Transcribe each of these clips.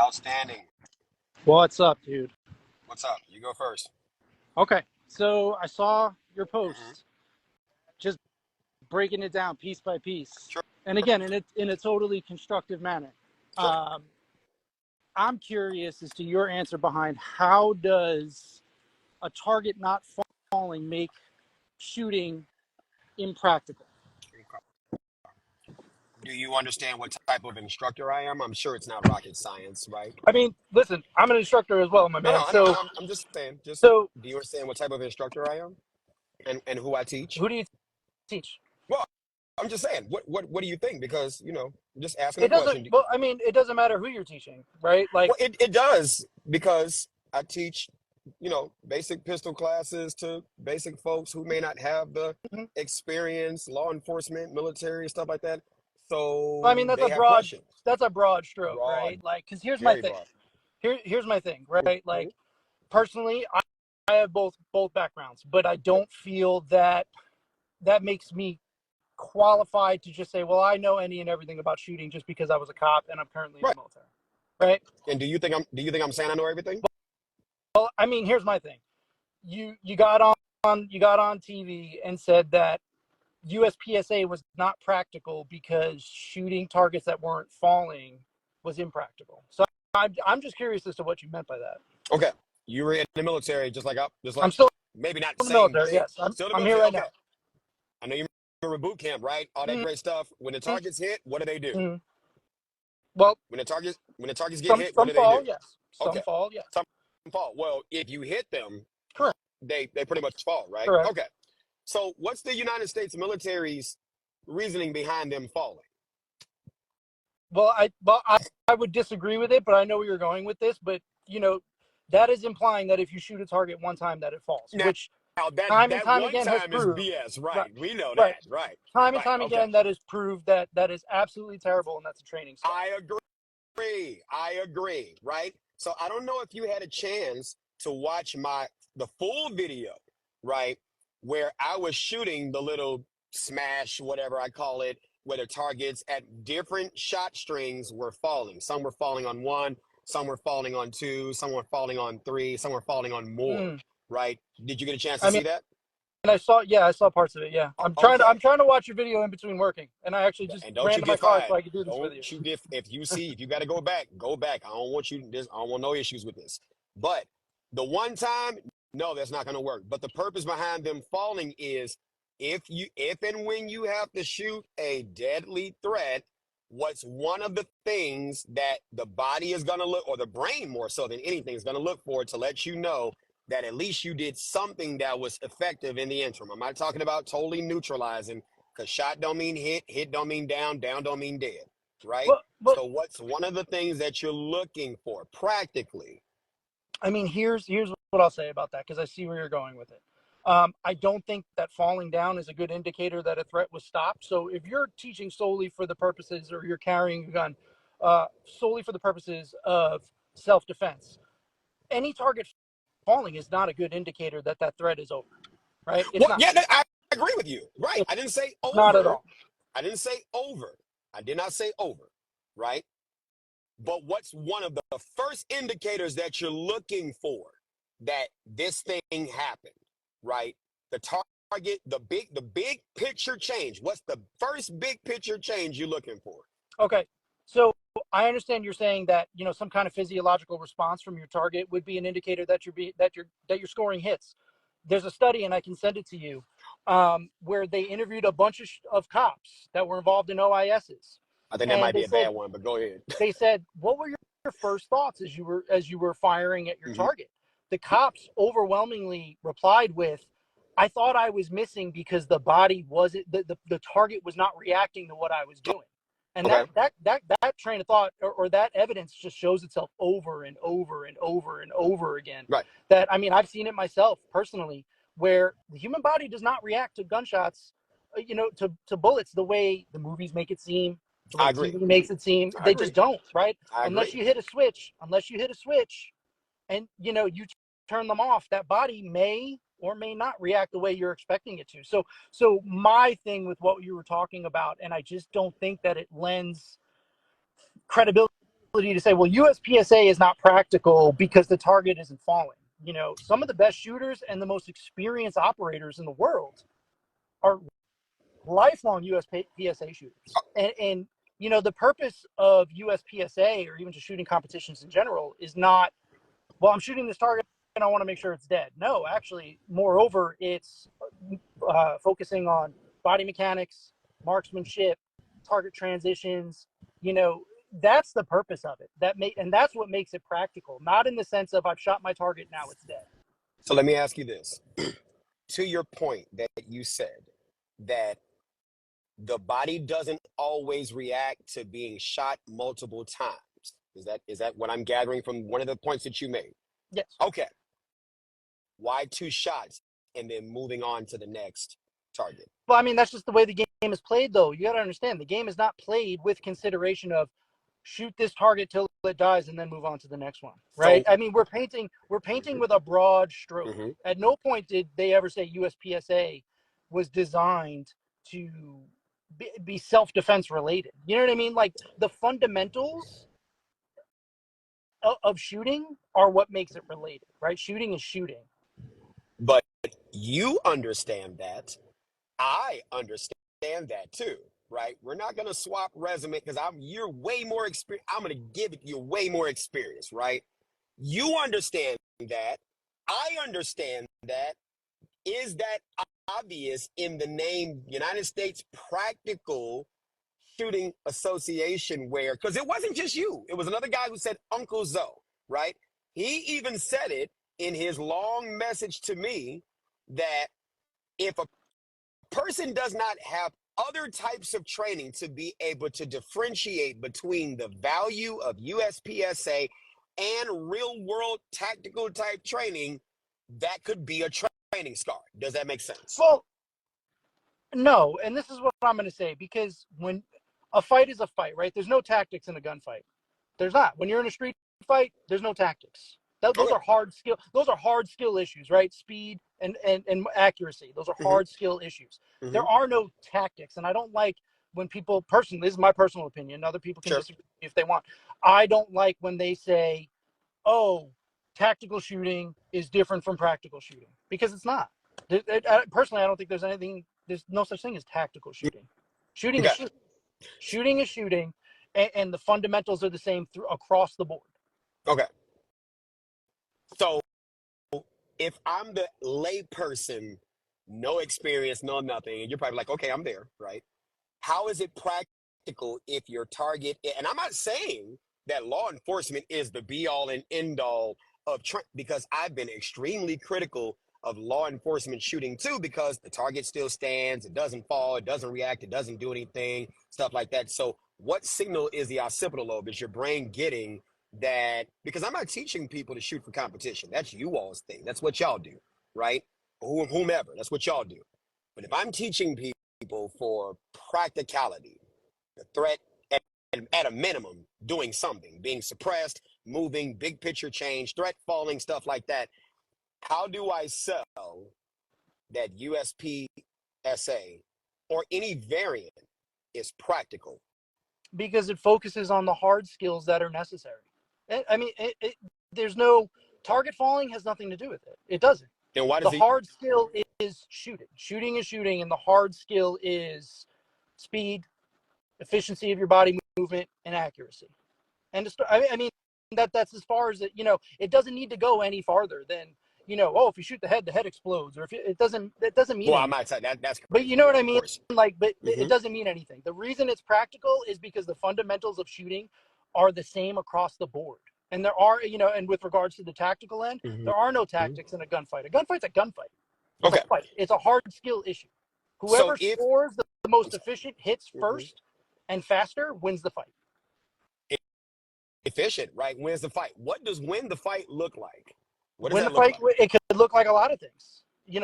Outstanding. What's up, dude? What's up? You go first. Okay, so I saw your Hmm. post, just breaking it down piece by piece, Sure, and again, in a totally constructive manner. sure. Um, I'm curious as to your answer behind how does a target not falling make shooting impractical? Do you understand what type of instructor I am? I'm sure it's not rocket science, right? I mean, listen, I'm an instructor as well, my No, no, man. I know. So, I'm just saying. Just so do you understand what type of instructor I am and who I teach? who do you teach? Well, I'm just saying. What do you think? Because I'm just asking It a doesn't. question. Well, I mean, it doesn't matter who you're teaching, right? Like, Well, it does because I teach, basic pistol classes to basic folks who may not have the mhm. experience, law enforcement, military, stuff like that. I mean, So they have questions. that's a broad stroke, right? Broad, Like, because here's my very thing. broad. Here's my thing, right? Like, Mhm. personally, I have both backgrounds, but I Yep. don't feel that that makes me qualified to just say, well, I know any and everything about shooting just because I was a cop and I'm currently in the Right. military, right? And do you think I'm saying I know everything? Well, I mean, here's my thing. You got on TV and said that USPSA was not practical because shooting targets that weren't falling was impractical. So I'm just curious as to what you meant by that. Okay. You were in the military just I'm like still maybe not the in the same military. thing. Yes, I'm Still in the I'm here military. right Okay. now. I know you remember boot camp, right? All that great stuff. When the targets hit, what do they do? Mm-hmm. Well, When the targets get hit, what some do they fall, do? yes. Okay. Some fall, yes. Some fall. Well, if you hit them, Correct. they pretty much fall, right? Correct. Okay. So what's the United States military's reasoning behind them falling? Well, I would disagree with it, but I know where you're going with this. But that is implying that if you shoot a target one time, that it falls, Now, which that time and that time one again has time is proved. BS, Right. right? We know Right. that, right? Time and Right. time Okay. again, that is proved that that is absolutely terrible, and that's a training stall. I agree. I agree, right? So I don't know if you had a chance to watch the full video, right? Where I was shooting the little smash, whatever I call it, where the targets at different shot strings were falling. Some were falling on one, some were falling on two, some were falling on three, some were falling on more, Mm. right? Did you get a chance to I mean, see that? yeah, I saw parts of it. Yeah, I'm Okay. trying to watch your video in between working, and I actually just And don't ran you to my get car so fined. I could do this with you. Don't you get if you got to go back, go back. I don't want you this. I don't want no issues with this. But the one time, no, that's not going to work. But the purpose behind them falling is if and when you have to shoot a deadly threat, what's one of the things that the body is going to look, or the brain more so than anything, is going to look for to let you know that at least you did something that was effective in the interim. I'm not talking about totally neutralizing, because shot don't mean hit, hit don't mean down, down don't mean dead, right? But So what's one of the things that you're looking for practically? I mean, here's what I'll say about that because I see where you're going with it. I don't think that falling down is a good indicator that a threat was stopped. So if you're teaching solely for the purposes, or you're carrying a gun solely for the purposes of self-defense, any target falling is not a good indicator that that threat is over. Right? It's Well, not. yeah, I agree with you. Right. I It's didn't say not at over. all. I didn't say over. I did not say over. Right. But what's one of the first indicators that you're looking for that this thing happened? Right. The target, the big picture change. What's the first big picture change you're looking for? Okay. So I understand you're saying that some kind of physiological response from your target would be an indicator that you're scoring hits. There's a study, and I can send it to you, where they interviewed a bunch of cops that were involved in OISs, I think that and might be a bad one, but go ahead. they said, what were your first thoughts as you were firing at your Hmm. target? The cops overwhelmingly replied with, I thought I was missing because the body wasn't the target was not reacting to what I was doing. And Okay. that train of thought, or that evidence, just shows itself over and over and over and over again. Right. That, I mean, I've seen it myself personally, where the human body does not react to gunshots, to bullets the way the movies make it seem, the way I agree. TV makes it seem. I They just agree. don't, right? I Unless agree. you hit a switch, and you turn them off, that body may or may not react the way you're expecting it to. So my thing with what you were talking about, and I just don't think that it lends credibility to say, well, USPSA is not practical because the target isn't falling. Some of the best shooters and the most experienced operators in the world are lifelong USPSA shooters. And the purpose of USPSA or even just shooting competitions in general is not, well, I'm shooting this target and I want to make sure it's dead. No, actually, moreover, it's focusing on body mechanics, marksmanship, target transitions. You know, that's the purpose of it. And that's what makes it practical. Not in the sense of I've shot my target, now it's dead. So let me ask you this. To your point that you said that the body doesn't always react to being shot multiple times. Is that what I'm gathering from one of the points that you made? Yes. Okay. Why two shots and then moving on to the next target? Well, I mean, that's just the way the game is played, though. You got to understand the game is not played with consideration of shoot this target till it dies and then move on to the next one, right? So, I mean, we're painting with a broad stroke. mhm. At no point did they ever say USPSA was designed to be self-defense related. You know what I mean? Like the fundamentals of shooting are what makes it related, right? Shooting is shooting. But you understand that. I understand that too, right? We're not gonna swap resume because you're way more experienced. I'm gonna give it you way more experience, right? You understand that. I understand that. Is that obvious in the name United States Practical Shooting Association? Where, because it wasn't just you, it was another guy who said Uncle Zoe, right? He even said it in his long message to me that if a person does not have other types of training to be able to differentiate between the value of USPSA and real world tactical type training, that could be a training scar. Does that make sense? Well, no, and this is what I'm going to say, because when a fight is a fight, right? There's no tactics in a gunfight. There's not. When you're in a street fight, there's no tactics. Those Okay. are hard skill. Those are hard skill issues, right? Speed and accuracy. Those are Mm-hmm. hard skill issues. Mm-hmm. There are no tactics, and I don't like when people. Personally, this is my personal opinion. Other people can Sure. disagree if they want. I don't like when they say, "Oh, tactical shooting is different from practical shooting," because it's not. Personally, I don't think there's anything. There's no such thing as tactical shooting. Shooting is Okay. shooting. Shooting is shooting, and the fundamentals are the same across the board. Okay. So if I'm the lay person, no experience, no nothing, and you're probably like, okay, I'm there, right? How is it practical if your target, and I'm not saying that law enforcement is the be all and end all of because I've been extremely critical of law enforcement shooting too, because the target still stands, it doesn't fall, it doesn't react, it doesn't do anything, stuff like that. So what signal is the occipital lobe? Is your brain getting that? Because I'm not teaching people to shoot for competition. That's you all's thing. That's what y'all do, right? Whomever, that's what y'all do. But if I'm teaching people for practicality, the threat at a minimum, doing something, being suppressed, moving, big picture change, threat falling, stuff like that. How do I sell that USPSA or any variant is practical? Because it focuses on the hard skills that are necessary. I mean, there's no target falling has nothing to do with it. It doesn't. Then why The does he? hard skill is shooting. Shooting is shooting, and the hard skill is speed, efficiency of your body movement, and accuracy. And I mean that's as far as it. It doesn't need to go any farther than oh, if you shoot the head explodes, or if it doesn't mean Well, I anything. might say that's But you crazy. know what Yeah, I of mean? course. Like, but it Mm-hmm. doesn't mean anything. The reason it's practical is because the fundamentals of shooting are the same across the board. And there are, and with regards to the tactical end, there are no Mm-hmm. tactics in a gunfight. A gunfight's a gunfight. It's a Okay. fight. It's a hard skill issue. So Whoever if scores the most I'm sorry, efficient hits mm-hmm. first and faster wins the fight. Efficient, right? Wins the fight. What does win the fight look like? What does Win the that look fight, like? it could look like a lot of things.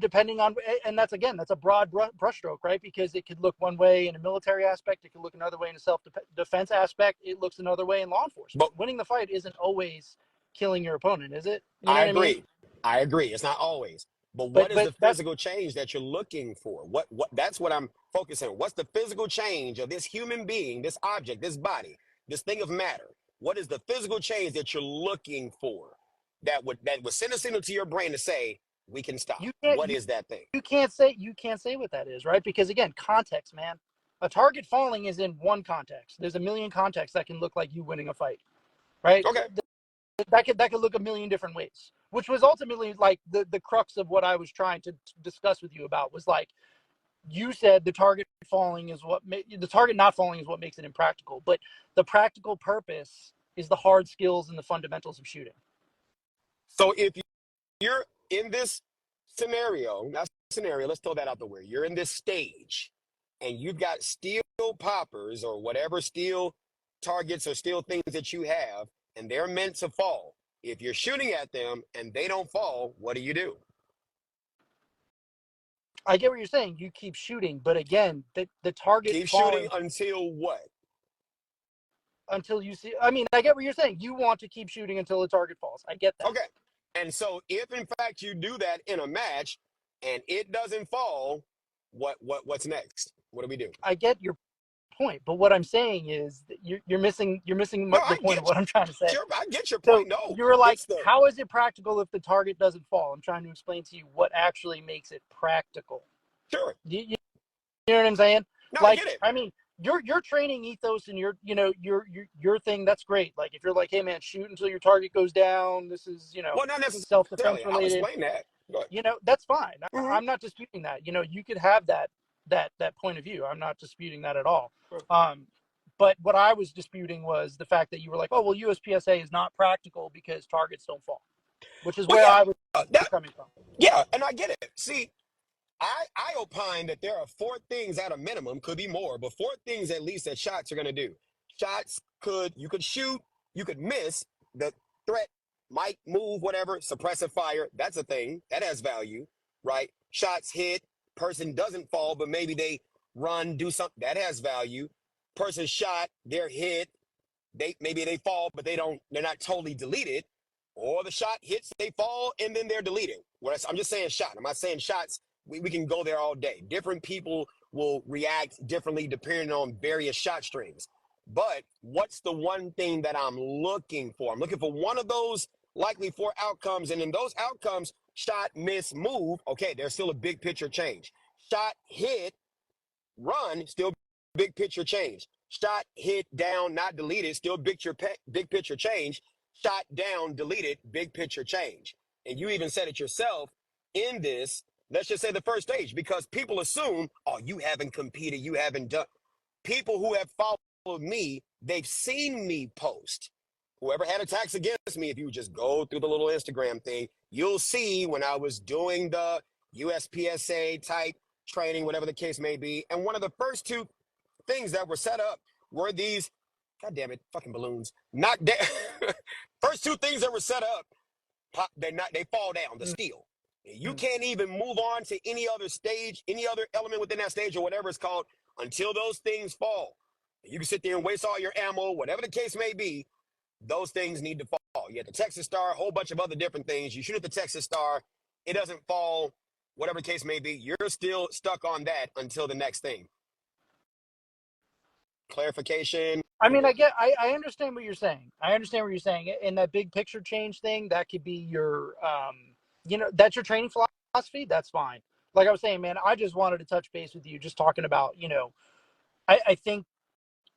Depending on, and that's a broad brushstroke, right? Because it could look one way in a military aspect, it could look another way in a self-defense aspect, it looks another way in law enforcement. But Winning the fight isn't always killing your opponent, is it? You know I what I mean? agree. I agree. It's not always. But But what is but the that's physical change that you're looking for? What that's what I'm focusing on. What's the physical change of this human being, this object, this body, this thing of matter? What is the physical change that you're looking for that would send a signal to your brain to say we can stop? You can't What is that thing? you can't say what that is, right? Because again, context, man. A target falling is in one context. There's a million contexts that can look like you winning a fight, right? Okay. That could look a million different ways, which was ultimately like the crux of what I was trying to discuss with you about was like you said the target falling is the target not falling is what makes it impractical, but the practical purpose is the hard skills and the fundamentals of shooting. So if you're in this scenario, not scenario, let's throw that out the way. You're in this stage and you've got steel poppers or whatever steel targets or steel things that you have, and they're meant to fall. If you're shooting at them and they don't fall, what do you do? I get what you're saying. You keep shooting, but again, the target Keep shooting falling until what? until you see. I mean, I get what you're saying. You want to keep shooting until the target falls. I get that. Okay. And so if in fact you do that in a match and it doesn't fall, what's next? What do we do? I get your point, but what I'm saying is that you're missing No, the point of what I'm trying to say. I get your So point. No, you were like, it's the how is it practical if the target doesn't fall? I'm trying to explain to you what actually makes it practical. sure. You know what I'm saying? No, I Like, get it. I mean, your training ethos and your thing, that's great. Like if you're like, hey man, shoot until your target goes down. This is, Well, not self-defense necessarily. I'll related. explain that. Go ahead. That's fine. Mm-hmm. I'm not disputing that. You could have that point of view. I'm not disputing that at all. But what I was disputing was the fact that you were like, oh well, USPSA is not practical because targets don't fall, which is Well, where yeah, I was that coming from. yeah, and I get it. See, I opine that there are four things at a minimum, could be more, but four things at least that shots are going to do. Shots you could shoot, you could miss. The threat might move, whatever, suppressive fire. That's a thing that has value, right? Shots hit, person doesn't fall, but maybe they run, do something that has value. Person shot, they're hit, maybe they fall, but they're not totally deleted, or the shot hits, they fall, and then they're deleted. I'm just saying shot. I'm not saying shots. We can go there all day. Different people will react differently depending on various shot strings. But what's the one thing that I'm looking for? I'm looking for one of those likely four outcomes, and in those outcomes, shot, miss, move. Okay, there's still a big picture change. Shot, hit, run, still big picture change. Shot, hit, down, not deleted, still big picture change. Shot down, deleted, big picture change. And you even said it yourself in this, let's just say the first stage, because people assume, oh, you haven't competed, you haven't done. People who have followed me, they've seen me post. Whoever had attacks against me, if you just go through the little Instagram thing, you'll see when I was doing the USPSA type training, whatever the case may be. And one of the first two things that were set up were these, God damn it, fucking balloons. Knock down. First two things that were set up, they fall down, the steel. You can't even move on to any other stage, any other element within that stage or whatever it's called until those things fall. You can sit there and waste all your ammo, whatever the case may be. Those things need to fall. You have the Texas Star, a whole bunch of other different things. You shoot at the Texas Star, it doesn't fall, whatever the case may be. You're still stuck on that until the next thing. Clarification. I mean, I understand what you're saying. I understand what you're saying. In that big picture change thing, that could be your, that's your training philosophy. That's fine. Like I was saying, man, I just wanted to touch base with you, just talking about, I think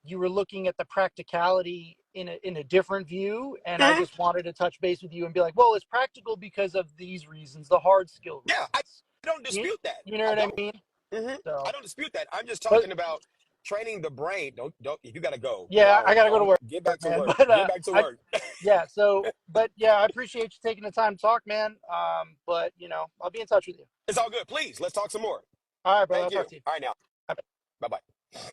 you were looking at the practicality in a different view, and I just wanted to touch base with you and be like, well, it's practical because of these reasons, the hard skill reasons. Yeah, I don't dispute that. You know what I mean? Mm-hmm. So, I don't dispute that. I'm just talking about training the brain. Don't. If you gotta go, yeah, I gotta go to work, get back to man. work. But Get back to work. yeah. So, but yeah, I appreciate you taking the time to talk, man. But I'll be in touch with you. It's all good. Please, let's talk some more. All right, bro. Thank I'll you. talk to you. All right, now. Bye. Bye bye.